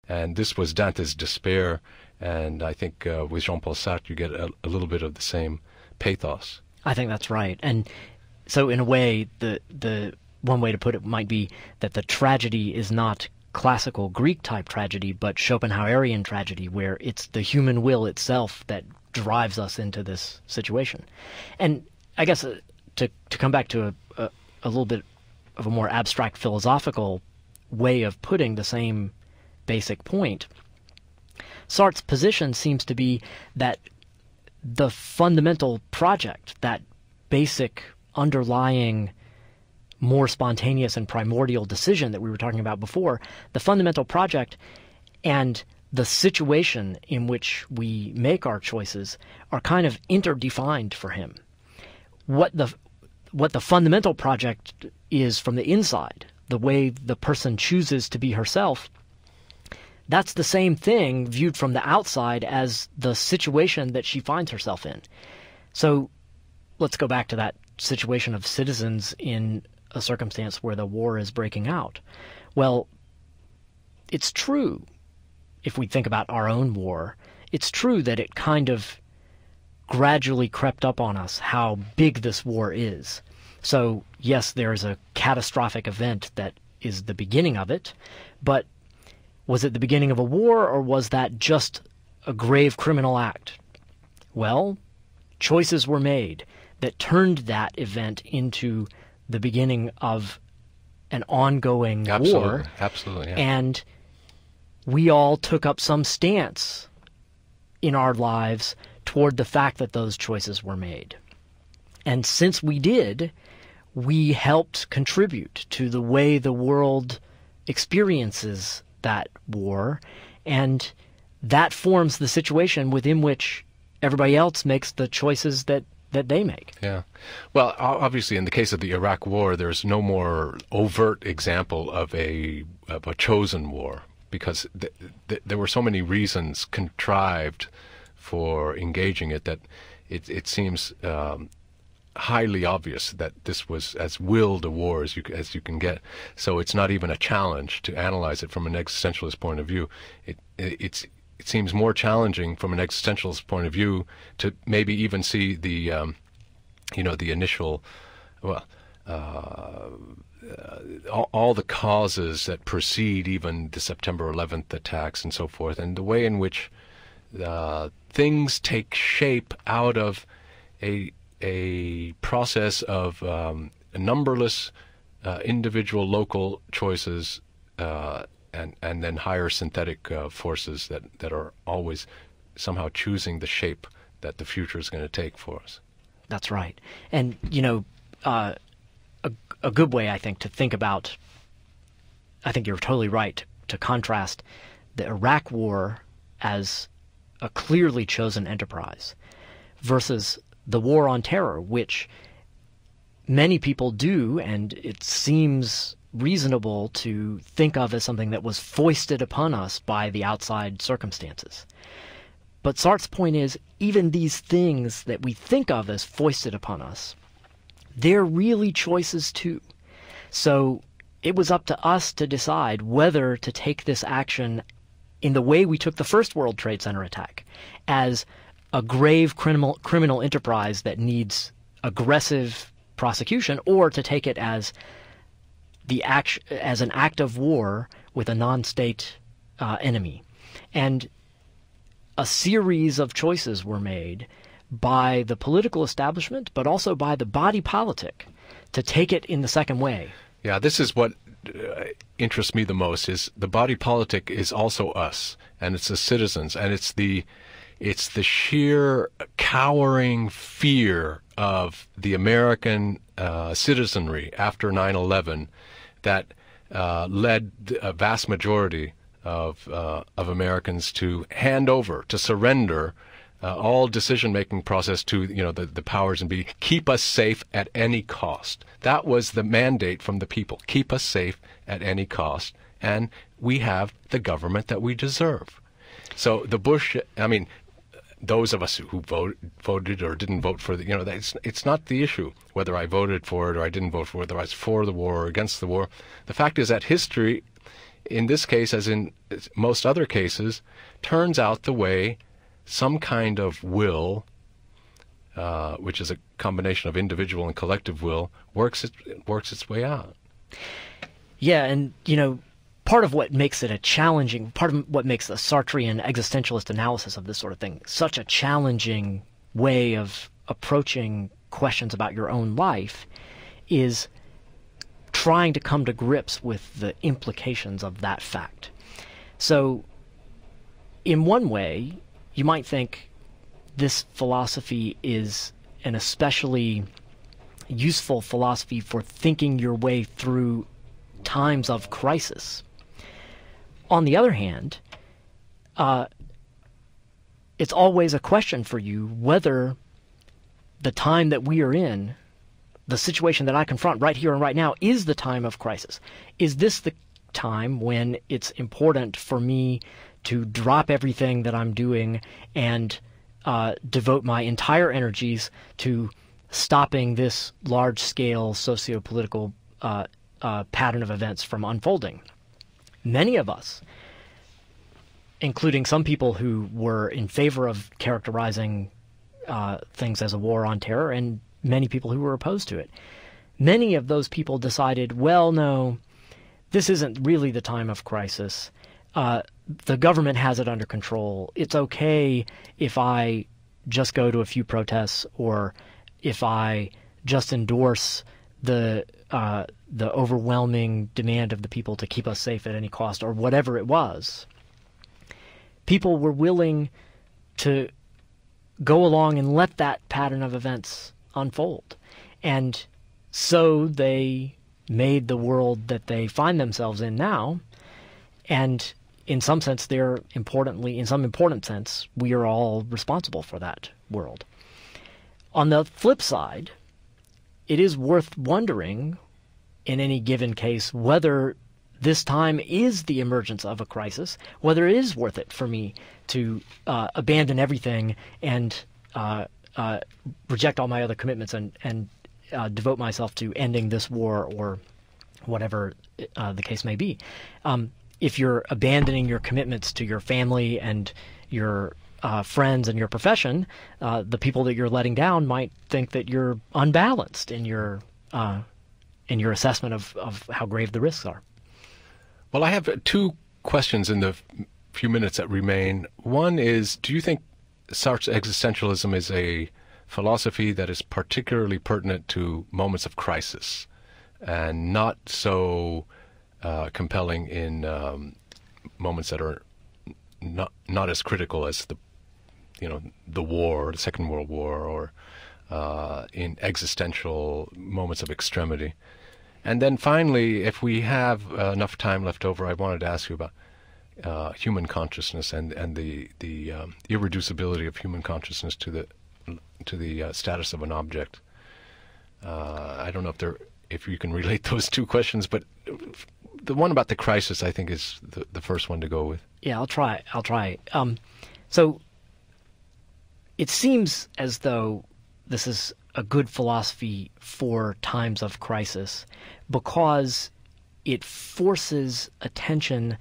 And this was Dante's despair, and I think with Jean-Paul Sartre you get a little bit of the same pathos. I think that's right. And so in a way, the one way to put it might be that the tragedy is not classical Greek-type tragedy, but Schopenhauerian tragedy, where it's the human will itself that drives us into this situation. And I guess to come back to a little bit of a more abstract philosophical way of putting the same basic point, Sartre's position seems to be that the fundamental project, that basic underlying more spontaneous and primordial decision that we were talking about before, the fundamental project and the situation in which we make our choices are kind of interdefined for him. What the fundamental project is from the inside, the way the person chooses to be herself, that's the same thing viewed from the outside as the situation that she finds herself in. So let's go back to that situation of citizens in a circumstance where the war is breaking out. Well, it's true, if we think about our own war, it's true that it kind of gradually crept up on us how big this war is. So, yes, there is a catastrophic event that is the beginning of it, but was it the beginning of a war, or was that just a grave criminal act? Well, choices were made that turned that event into the beginning of an ongoing war. Absolutely, yeah. And we all took up some stance in our lives toward the fact that those choices were made. And since we did, we helped contribute to the way the world experiences that war, and that forms the situation within which everybody else makes the choices that they make. Yeah. Well, obviously, in the case of the Iraq War, there's no more overt example of a chosen war, because there were so many reasons contrived for engaging it that it seems highly obvious that this was as willed a war as you can get. So it's not even a challenge to analyze it from an existentialist point of view. It seems more challenging from an existentialist point of view to maybe even see the the initial, all the causes that precede even the September 11th attacks and so forth, and the way in which things take shape out of a process of numberless individual local choices and then higher synthetic forces that are always somehow choosing the shape that the future is going to take for us. That's right. And, a good way, I think, to think about, I think you're totally right, to contrast the Iraq War as a clearly chosen enterprise versus the war on terror, which many people do, and it seems reasonable to think of as something that was foisted upon us by the outside circumstances. But Sartre's point is, even these things that we think of as foisted upon us, they're really choices too. So it was up to us to decide whether to take this action in the way we took the first World Trade Center attack, as a grave criminal enterprise that needs aggressive prosecution, or to take it as an act of war with a non-state enemy. And a series of choices were made by the political establishment, but also by the body politic, to take it in the second way. Yeah, this is what interests me the most, is the body politic is also us, and it's the citizens, and it's the sheer cowering fear of the American citizenry after 9/11 that led a vast majority of Americans to hand over, to surrender all decision-making process to the powers and be. Keep us safe at any cost. That was the mandate from the people. Keep us safe at any cost, and we have the government that we deserve. So the Bush, those of us who voted or didn't vote for it's not the issue whether I voted for it or I didn't vote for it, whether I was for the war or against the war. The fact is that history in this case, as in most other cases, turns out the way some kind of will, which is a combination of individual and collective will, works its way out. Yeah, and part of what makes it part of what makes the Sartrean existentialist analysis of this sort of thing such a challenging way of approaching questions about your own life is trying to come to grips with the implications of that fact. So, in one way, you might think this philosophy is an especially useful philosophy for thinking your way through times of crisis. On the other hand, it's always a question for you whether the time that we are in, the situation that I confront right here and right now, is the time of crisis. Is this the time when it's important for me to drop everything that I'm doing and devote my entire energies to stopping this large-scale socio-political pattern of events from unfolding? Many of us, including some people who were in favor of characterizing things as a war on terror, and many people who were opposed to it, many of those people decided, well, no, this isn't really the time of crisis. The government has it under control. It's okay if I just go to a few protests, or if I just endorse the overwhelming demand of the people to keep us safe at any cost, or whatever it was. People were willing to go along and let that pattern of events unfold. And so they made the world that they find themselves in now. And in some sense, in some important sense, we are all responsible for that world. On the flip side, it is worth wondering, in any given case, whether this time is the emergence of a crisis, whether it is worth it for me to abandon everything and reject all my other commitments and devote myself to ending this war, or whatever the case may be. If you're abandoning your commitments to your family and your friends and your profession, the people that you're letting down might think that you're unbalanced in your assessment of how grave the risks are. Well, I have two questions in the few minutes that remain. One is, do you think Sartre's existentialism is a philosophy that is particularly pertinent to moments of crisis and not so compelling in moments that are not as critical as the war, the Second World War, or in existential moments of extremity? And then finally, if we have enough time left over, I wanted to ask you about human consciousness and the irreducibility of human consciousness to the status of an object. I don't know if you can relate those two questions, but the one about the crisis, I think, is the first one to go with. Yeah, I'll try. So it seems as though this is a good philosophy for times of crisis because it forces attention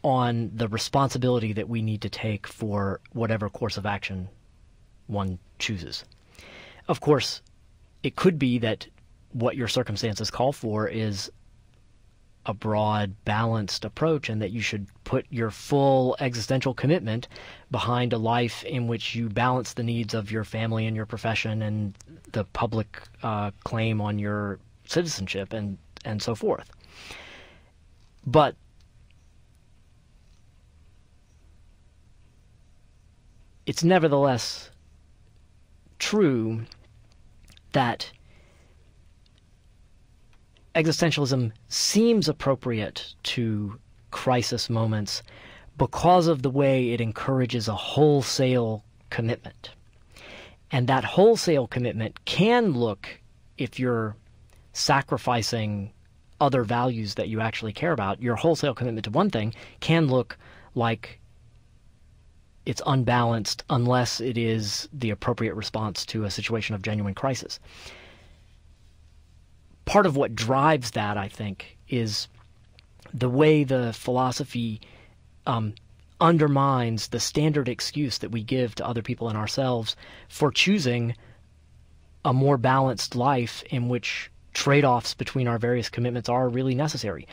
on the responsibility that we need to take for whatever course of action one chooses. Of course, it could be that what your circumstances call for is a broad, balanced approach, and that you should put your full existential commitment behind a life in which you balance the needs of your family and your profession and the public claim on your citizenship and so forth. But it's nevertheless true that existentialism seems appropriate to crisis moments because of the way it encourages a wholesale commitment. And that wholesale commitment can look, if you're sacrificing other values that you actually care about, your wholesale commitment to one thing can look like it's unbalanced unless it is the appropriate response to a situation of genuine crisis. Part of what drives that, I think, is the way the philosophy undermines the standard excuse that we give to other people and ourselves for choosing a more balanced life in which trade-offs between our various commitments are really necessary.